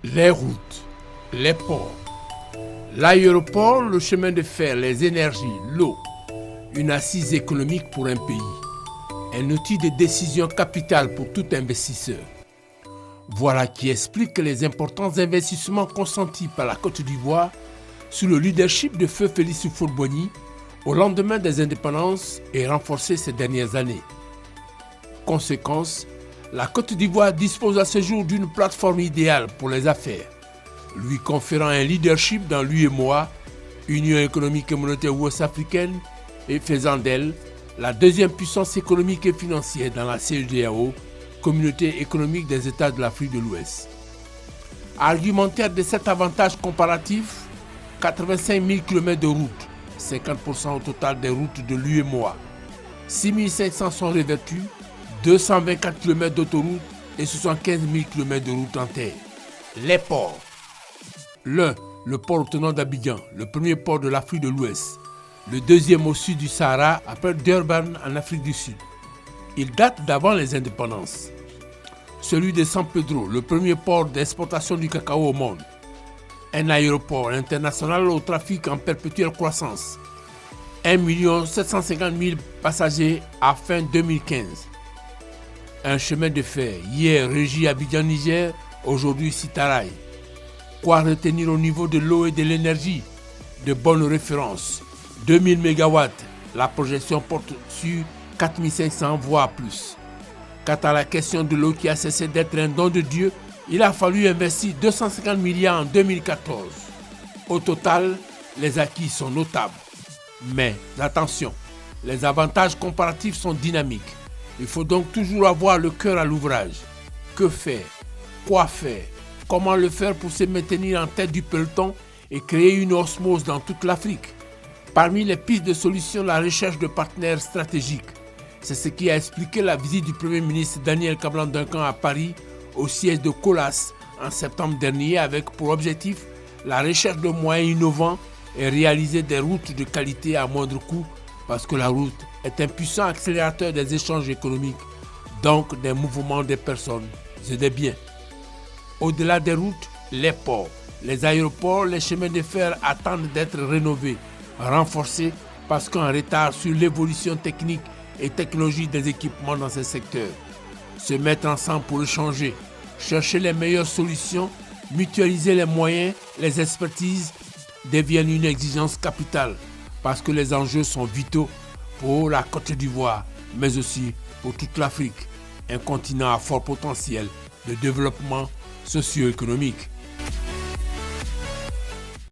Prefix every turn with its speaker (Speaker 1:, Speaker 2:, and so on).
Speaker 1: Les routes, les ports, l'aéroport, le chemin de fer, les énergies, l'eau, une assise économique pour un pays, un outil de décision capitale pour tout investisseur. Voilà qui explique les importants investissements consentis par la Côte d'Ivoire sous le leadership de feu Félix Houphouët-Boigny au lendemain des indépendances et renforcés ces dernières années. Conséquence, la Côte d'Ivoire dispose à ce jour d'une plateforme idéale pour les affaires, lui conférant un leadership dans l'UEMOA, Union économique et monétaire ouest-africaine, et faisant d'elle la deuxième puissance économique et financière dans la CEDEAO, Communauté économique des États de l'Afrique de l'Ouest. Argumentaire de cet avantage comparatif, 85 000 km de routes, 50% au total des routes de l'UEMOA, 6 500 sont revêtues, 224 km d'autoroutes et 75 000 km de routes en terre. Les ports. L'un, le port autonome d'Abidjan, le premier port de l'Afrique de l'Ouest. Le deuxième au sud du Sahara, après Durban en Afrique du Sud. Il date d'avant les indépendances. Celui de San Pedro, le premier port d'exportation du cacao au monde. Un aéroport international au trafic en perpétuelle croissance. 1 750 000 passagers à fin 2015. Un chemin de fer, hier régie Abidjan-Niger, aujourd'hui Sitaraï. Quoi retenir au niveau de l'eau et de l'énergie? De bonnes références. 2000 MW, la projection porte sur 4500 voire plus. Quant à la question de l'eau qui a cessé d'être un don de Dieu, il a fallu investir 250 milliards en 2014. Au total, les acquis sont notables. Mais attention, les avantages comparatifs sont dynamiques. Il faut donc toujours avoir le cœur à l'ouvrage. Que faire? Quoi faire? Comment le faire pour se maintenir en tête du peloton et créer une osmose dans toute l'Afrique? Parmi les pistes de solutions, la recherche de partenaires stratégiques. C'est ce qui a expliqué la visite du Premier ministre Daniel Kablan-Duncan à Paris, au siège de Colas, en septembre dernier, avec pour objectif la recherche de moyens innovants et réaliser des routes de qualité à moindre coût, parce que la route est un puissant accélérateur des échanges économiques, donc des mouvements des personnes et des biens. Au-delà des routes, les ports, les aéroports, les chemins de fer attendent d'être rénovés, renforcés, parce qu'un retard sur l'évolution technique et technologique des équipements dans ces secteurs. Se mettre ensemble pour échanger, chercher les meilleures solutions, mutualiser les moyens, les expertises deviennent une exigence capitale, parce que les enjeux sont vitaux pour la Côte d'Ivoire, mais aussi pour toute l'Afrique, un continent à fort potentiel de développement socio-économique.